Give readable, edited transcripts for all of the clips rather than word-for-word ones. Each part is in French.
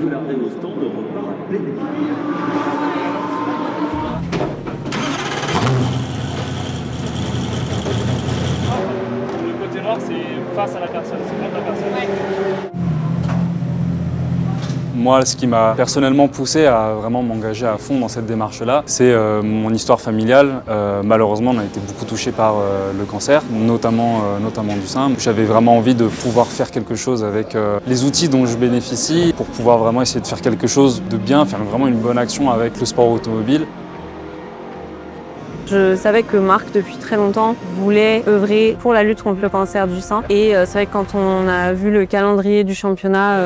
Vous l'arrivez au stand de repart à pleine Le côté noir, c'est face à la personne, c'est contre la personne. Ouais. Moi, ce qui m'a personnellement poussé à vraiment m'engager à fond dans cette démarche-là, c'est mon histoire familiale. Malheureusement, on a été beaucoup touché par le cancer, notamment du sein. J'avais vraiment envie de pouvoir faire quelque chose avec les outils dont je bénéficie pour pouvoir vraiment essayer de faire quelque chose de bien, faire vraiment une bonne action avec le sport automobile. Je savais que Marc, depuis très longtemps, voulait œuvrer pour la lutte contre le cancer du sein. Et c'est vrai que quand on a vu le calendrier du championnat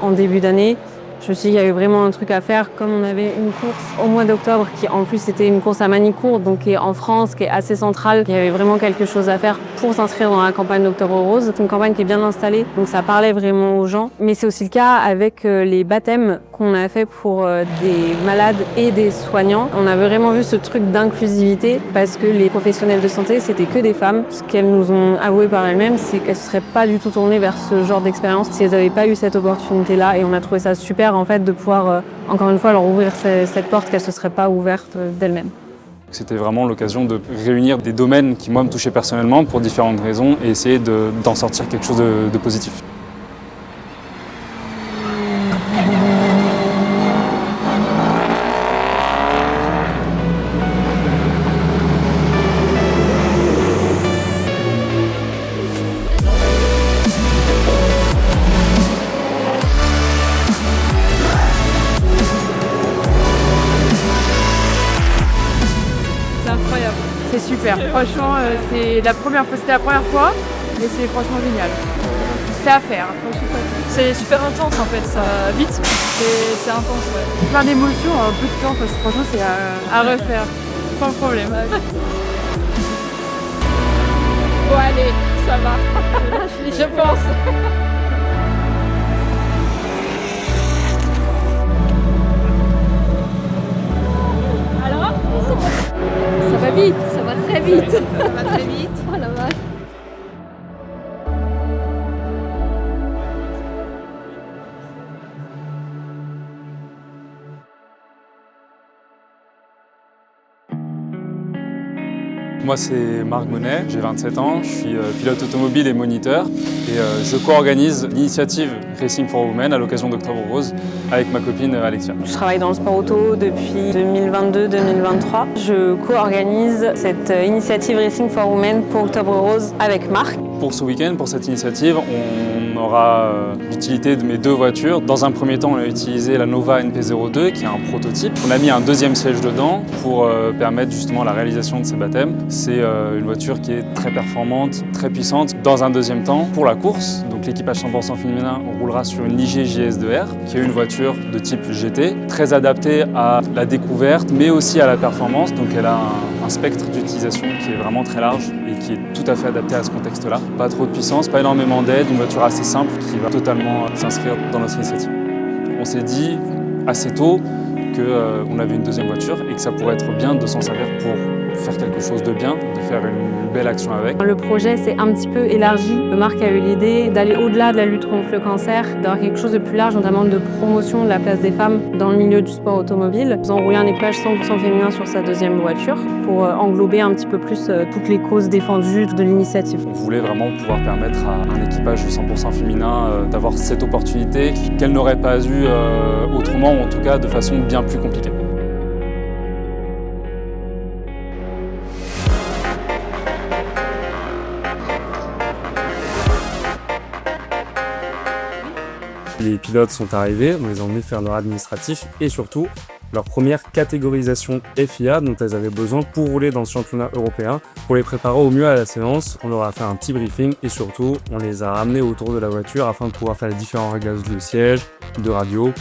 en début d'année, je me suis dit qu'il y avait vraiment un truc à faire. Comme on avait une course au mois d'octobre, qui en plus était une course à Manicourt, donc qui est en France, qui est assez centrale, il y avait vraiment quelque chose à faire pour s'inscrire dans la campagne d'Octobre Rose. C'est une campagne qui est bien installée, donc ça parlait vraiment aux gens. Mais c'est aussi le cas avec les baptêmes qu'on a fait pour des malades et des soignants. On a vraiment vu ce truc d'inclusivité parce que les professionnels de santé, c'était que des femmes. Ce qu'elles nous ont avoué par elles-mêmes, c'est qu'elles ne seraient pas du tout tournées vers ce genre d'expérience si elles n'avaient pas eu cette opportunité-là. Et on a trouvé ça super en fait de pouvoir encore une fois leur ouvrir cette porte qu'elles ne se seraient pas ouvertes d'elles-mêmes. C'était vraiment l'occasion de réunir des domaines qui moi me touchaient personnellement pour différentes raisons et essayer d'en sortir quelque chose de positif. C'est incroyable, c'est super. Franchement, c'était la première fois, mais c'est franchement génial. C'est à faire. C'est super intense en fait, ça va vite, c'est intense. Ouais. Plein d'émotions en peu de temps, parce que franchement c'est à refaire, sans problème. Bon allez, ça va, je pense. Alors, ça va vite, ça va très vite. Ça va très vite. Oh la vache. Moi, c'est Marc Bonnet, j'ai 27 ans, je suis pilote automobile et moniteur et je co-organise l'initiative Racing for Women à l'occasion d'Octobre Rose avec ma copine Alexia. Je travaille dans le sport auto depuis 2022-2023. Je co-organise cette initiative Racing for Women pour Octobre Rose avec Marc. Pour ce week-end, pour cette initiative, on aura l'utilité de mes deux voitures. Dans un premier temps, on a utilisé la Nova NP02 qui est un prototype. On a mis un deuxième siège dedans pour permettre justement la réalisation de ces baptêmes. C'est une voiture qui est très performante, très puissante. Dans un deuxième temps, pour la course, donc l'équipage 100% féminin roulera sur une Ligier JS2R, qui est une voiture de type GT, très adaptée à la découverte, mais aussi à la performance. Donc elle a un spectre d'utilisation qui est vraiment très large et qui est tout à fait adapté à ce contexte-là. Pas trop de puissance, pas énormément d'aide, une voiture assez simple qui va totalement s'inscrire dans notre initiative. On s'est dit assez tôt qu'on avait une deuxième voiture et que ça pourrait être bien de s'en servir pour faire quelque chose de bien, de faire une belle action avec. Le projet s'est un petit peu élargi. Marc a eu l'idée d'aller au-delà de la lutte contre le cancer, d'avoir quelque chose de plus large, notamment de promotion de la place des femmes dans le milieu du sport automobile. Ils ont enroulé un équipage 100% féminin sur sa deuxième voiture pour englober un petit peu plus toutes les causes défendues de l'initiative. On voulait vraiment pouvoir permettre à un équipage 100% féminin d'avoir cette opportunité qu'elle n'aurait pas eue autrement, ou en tout cas de façon bien plus compliquée. Les pilotes sont arrivés, on les a emmenés faire leur administratif et surtout leur première catégorisation FIA dont elles avaient besoin pour rouler dans ce championnat européen. Pour les préparer au mieux à la séance, on leur a fait un petit briefing et surtout on les a ramenés autour de la voiture afin de pouvoir faire les différents réglages de siège, de radio.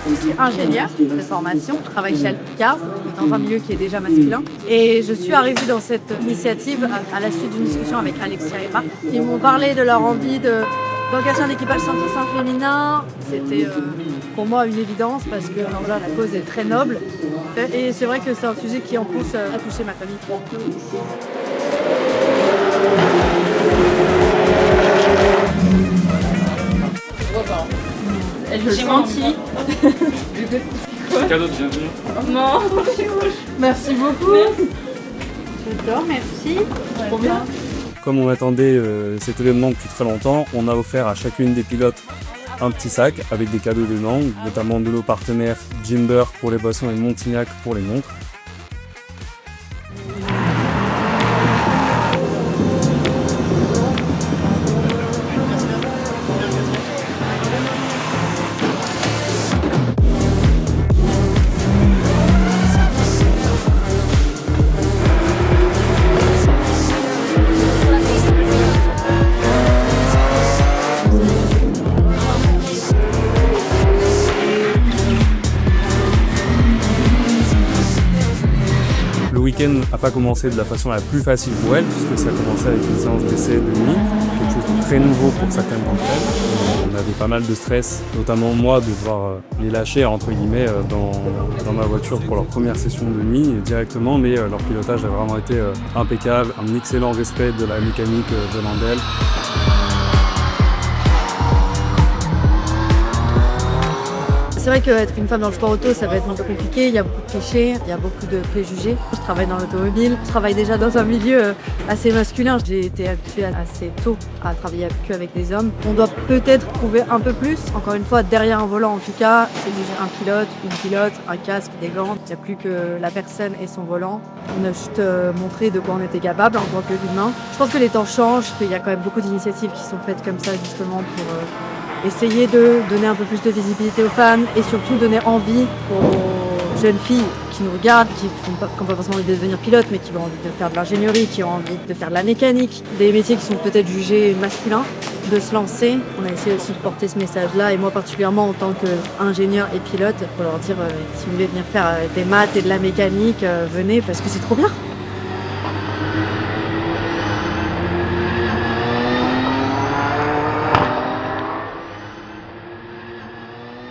Je suis ingénieure de formation, je travaille chez Alpicard, dans un milieu qui est déjà masculin. Et je suis arrivée dans cette initiative à la suite d'une discussion avec Alexia et Marc. Ils m'ont parlé de leur envie de Donc un d'équipage 100% féminin, c'était pour moi une évidence parce que alors là, la cause est très noble. Et c'est vrai que c'est un sujet qui en plus a touché ma famille. J'ai menti. Cadeau de bienvenue. Non. Merci beaucoup. J'adore, merci. Trop bien. Comme on attendait cet événement depuis très longtemps, on a offert à chacune des pilotes un petit sac avec des cadeaux dedans, notamment de nos partenaires Jimber pour les boissons et Montignac pour les montres. Le week-end n'a pas commencé de la façon la plus facile pour elle, puisque ça a commencé avec une séance d'essai de nuit, quelque chose de très nouveau pour certaines d'entre elles. On avait pas mal de stress, notamment moi, de devoir les lâcher entre guillemets dans ma voiture pour leur première session de nuit directement, mais leur pilotage a vraiment été impeccable, un excellent respect de la mécanique venant d'elles. C'est vrai qu'être une femme dans le sport auto, ça va être un peu compliqué. Il y a beaucoup de clichés, il y a beaucoup de préjugés. Je travaille dans l'automobile, je travaille déjà dans un milieu assez masculin. J'ai été habituée assez tôt à travailler qu'avec des hommes. On doit peut-être prouver un peu plus. Encore une fois, derrière un volant, en tout cas, c'est juste un pilote, une pilote, un casque, des gants. Il n'y a plus que la personne et son volant. On a juste montré de quoi on était capable en tant qu'humain. Je pense que les temps changent, qu'il y a quand même beaucoup d'initiatives qui sont faites comme ça justement pour essayer de donner un peu plus de visibilité aux femmes et surtout donner envie aux jeunes filles qui nous regardent, qui n'ont pas forcément envie de devenir pilotes, mais qui ont envie de faire de l'ingénierie, qui ont envie de faire de la mécanique, des métiers qui sont peut-être jugés masculins, de se lancer. On a essayé aussi de porter ce message-là, et moi particulièrement en tant qu'ingénieur et pilote, pour leur dire si vous voulez venir faire des maths et de la mécanique, venez parce que c'est trop bien.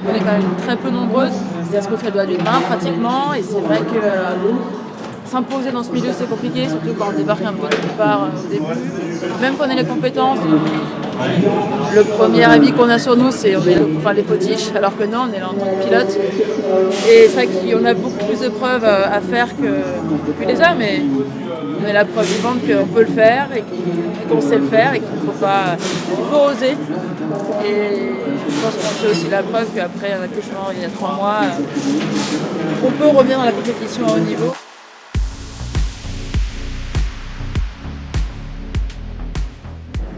On est quand même très peu nombreuses, c'est à se contrer le doigt d'une main pratiquement, et c'est vrai que s'imposer dans ce milieu c'est compliqué, surtout quand on débarque un peu de nulle part au début. Même quand on a les compétences, le premier avis qu'on a sur nous c'est on est les potiches, alors que non, on est en tant que pilote. Et c'est vrai qu'on a beaucoup plus de preuves à faire que les hommes, mais on est la preuve vivante qu'on peut le faire et qu'on sait le faire et qu'il faut oser. Et je pense qu'on fait aussi la preuve qu'après un accouchement il y a 3 mois, on peut revenir dans la compétition à haut niveau.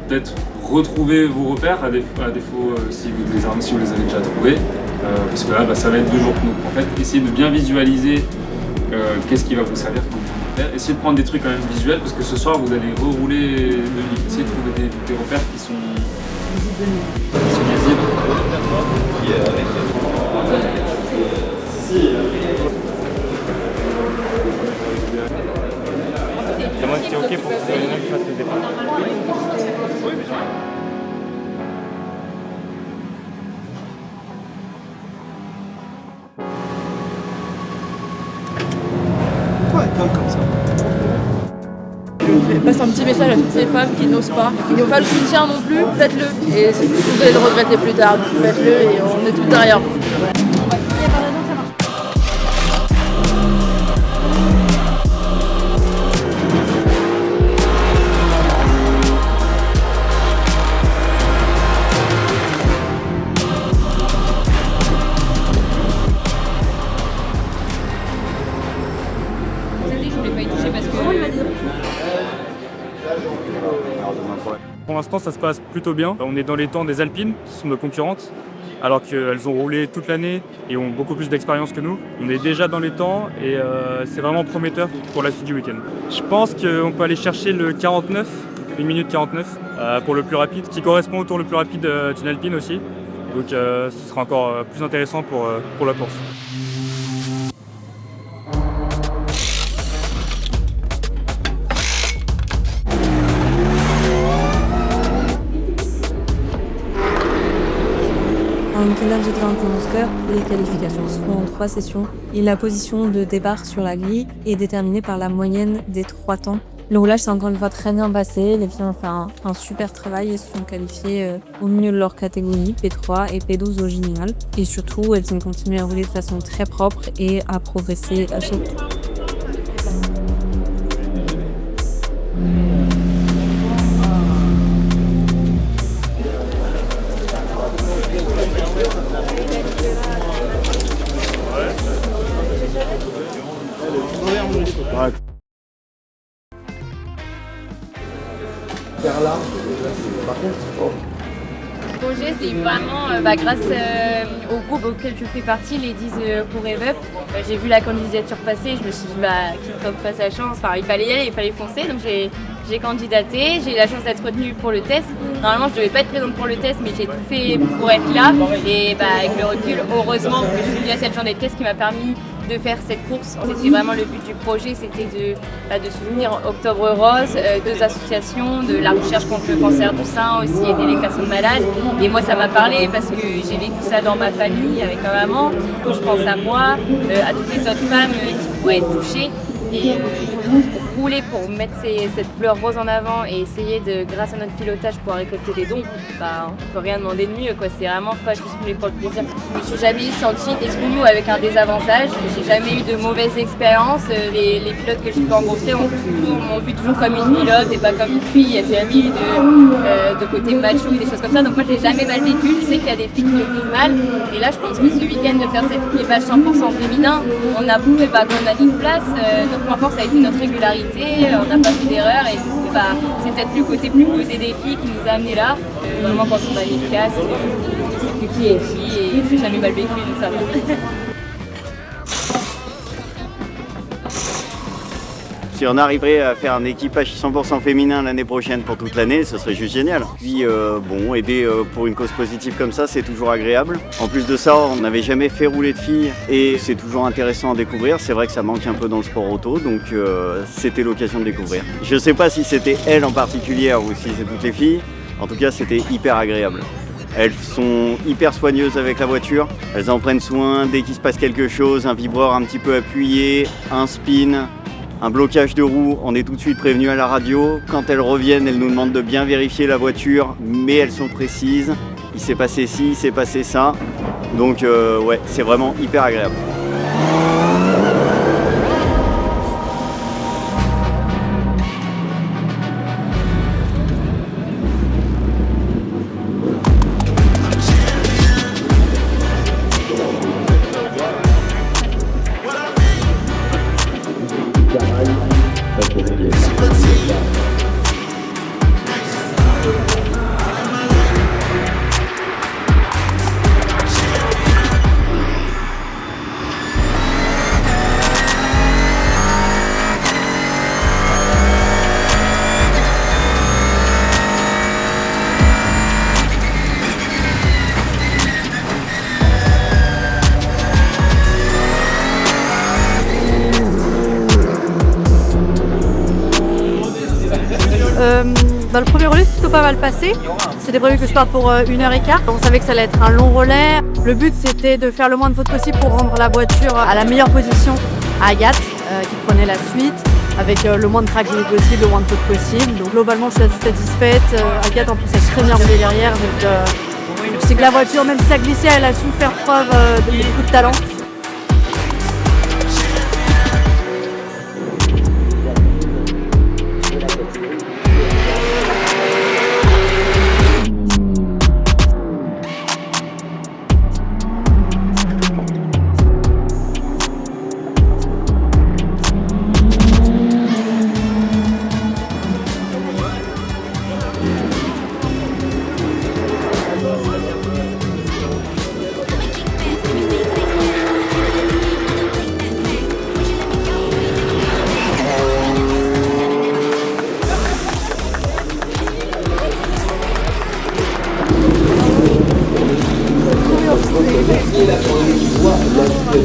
Peut-être retrouver vos repères, à défaut si vous les avez déjà trouvés, parce que là ça va être 2 jours pour nous. En fait, essayez de bien visualiser qu'est-ce qui va vous servir, comment vous faire. Essayez de prendre des trucs quand même visuels, parce que ce soir vous allez rerouler de nuit. Essayez de trouver des repères qui sont visibles. C'est moi qui est ok pour que les mecs fassent le départ. Je passe un petit message à toutes ces femmes qui n'osent pas, qui n'ont pas le soutien non plus, faites-le. Et vous allez le regretter plus tard, donc faites-le et on est tout derrière vous. Pour l'instant, ça se passe plutôt bien. On est dans les temps des Alpines, qui sont nos concurrentes, alors qu'elles ont roulé toute l'année et ont beaucoup plus d'expérience que nous. On est déjà dans les temps et c'est vraiment prometteur pour la suite du week-end. Je pense qu'on peut aller chercher le 49, 1 minute 49 pour le plus rapide, qui correspond au tour le plus rapide d'une Alpine aussi. Donc ce sera encore plus intéressant pour la course. Synergie Grand Monster, les qualifications se font en 3 sessions et la position de départ sur la grille est déterminée par la moyenne des 3 temps. Le roulage s'est encore une fois très bien passé, les filles ont fait un super travail et se sont qualifiées au milieu de leur catégorie, P3 et P12 au général. Et surtout, elles ont continué à rouler de façon très propre et à progresser à chaque tour. Le projet, c'est vraiment grâce au groupe auquel je fais partie, les 10 pour Rev Up. J'ai vu la candidature passer, je me suis dit qui ne tente pas sa chance, il fallait y aller, il fallait foncer. Donc j'ai candidaté, j'ai eu la chance d'être retenue pour le test. Normalement, je ne devais pas être présente pour le test, mais j'ai tout fait pour être là. Et avec le recul, heureusement que je suis venue à cette journée de test qui m'a permis de faire cette course. C'était vraiment le but du projet, c'était de soutenir Octobre Rose, 2 associations, de la recherche contre le cancer du sein, aussi aider les personnes malades. Et moi, ça m'a parlé parce que j'ai vécu ça dans ma famille avec ma maman. Donc, je pense à moi, à toutes les autres femmes qui pourraient être touchées. Et rouler pour mettre cette fleur rose en avant et essayer grâce à notre pilotage, pouvoir récolter des dons, on peut rien demander de mieux, quoi. C'est vraiment pas juste pour le plaisir. Je me suis jamais sentie exclue ou avec un désavantage. J'ai jamais eu de mauvaises expériences. Les pilotes que j'ai pu rencontrer m'ont vu toujours comme une pilote et pas comme une fille. Il y a jamais eu de côté macho ou des choses comme ça. Donc moi, j'ai jamais mal vécu. Je sais qu'il y a des filles qui le vivent mal. Et là, je pense que ce week-end, de faire cette équipage 100% féminin, on a prouvé qu'on a dit une place. Notre point fort, ça a été notre régularité. On n'a pas fait d'erreur et c'est peut-être le côté plus posé des filles qui nous a amenés là. Vraiment, quand on a mis le casque, c'est plus qui est qui et j'ai jamais mal vécu, donc ça va. Si on arriverait à faire un équipage 100% féminin l'année prochaine pour toute l'année, ce serait juste génial. Puis aider pour une cause positive comme ça, c'est toujours agréable. En plus de ça, on n'avait jamais fait rouler de filles et c'est toujours intéressant à découvrir. C'est vrai que ça manque un peu dans le sport auto, donc c'était l'occasion de découvrir. Je ne sais pas si c'était elle en particulier ou si c'est toutes les filles. En tout cas, c'était hyper agréable. Elles sont hyper soigneuses avec la voiture, elles en prennent soin dès qu'il se passe quelque chose, un vibreur un petit peu appuyé, un spin, un blocage de roue, on est tout de suite prévenu à la radio. Quand elles reviennent, elles nous demandent de bien vérifier la voiture, mais elles sont précises. Il s'est passé ci, il s'est passé ça. Donc ouais, c'est vraiment hyper agréable. Le premier relais s'est plutôt pas mal passé. C'était prévu que je parte pour 1h15. On savait que ça allait être un long relais. Le but c'était de faire le moins de fautes possible pour rendre la voiture à la meilleure position à Agathe qui prenait la suite avec le moins de tracking possible, le moins de fautes possible. Donc globalement je suis assez satisfaite. Agathe en plus elle a très bien roulé derrière. Donc je sais que la voiture, même si ça glissait, elle a su faire preuve de beaucoup de talent.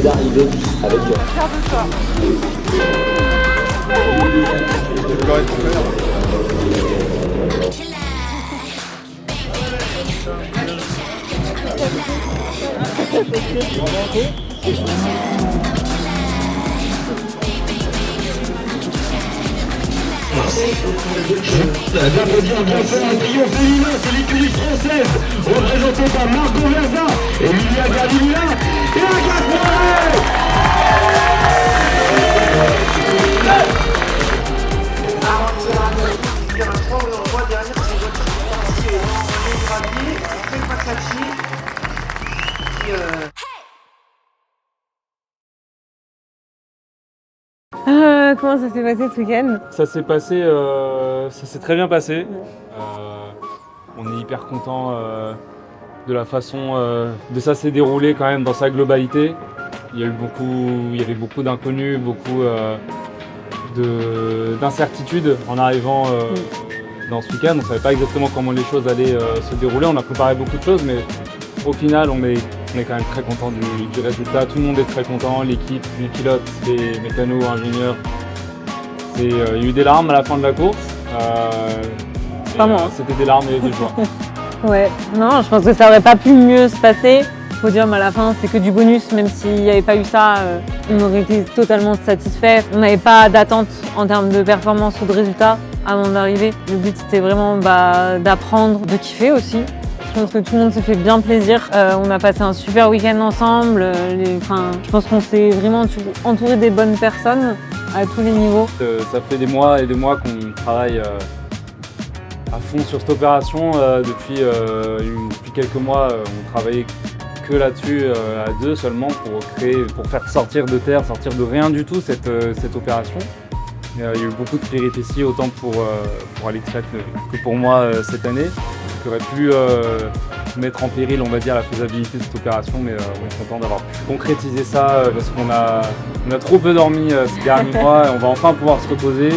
d'arriver avec Vendredi en grand fort, un triomphe féminin, c'est l'écurie française, représentée par Margot Verza, Emilia Gardinina et Agathe Moret. Comment ça s'est passé ce week-end? Ça s'est très bien passé. On est hyper content de la façon dont ça s'est déroulé quand même dans sa globalité. Il y avait beaucoup d'inconnus, beaucoup d'incertitudes en arrivant dans ce week-end. On ne savait pas exactement comment les choses allaient se dérouler. On a préparé beaucoup de choses, mais au final, on est quand même très content du résultat. Tout le monde est très content, l'équipe, les pilotes, les mécanos, ingénieurs. Il y a eu des larmes à la fin de la course. Pas moi. C'était des larmes et des joies. Ouais, non, je pense que ça aurait pas pu mieux se passer. Le podium à la fin, c'est que du bonus, même s'il n'y avait pas eu ça, on aurait été totalement satisfait. On n'avait pas d'attente en termes de performance ou de résultats avant d'arriver. Le but, c'était vraiment d'apprendre, de kiffer aussi. Je pense que tout le monde s'est fait bien plaisir. On a passé un super week-end ensemble. Je pense qu'on s'est vraiment entouré des bonnes personnes à tous les niveaux. Ça fait des mois et des mois qu'on travaille à fond sur cette opération. Depuis quelques mois, on travaillait que là-dessus à deux seulement pour faire sortir de terre, sortir de rien du tout cette opération. Il y a eu beaucoup de péripéties autant pour Alex que pour moi cette année, qui aurait pu mettre en péril, on va dire, la faisabilité de cette opération, mais on est content d'avoir pu concrétiser ça parce qu'on a trop peu dormi ces derniers mois et on va enfin pouvoir se reposer.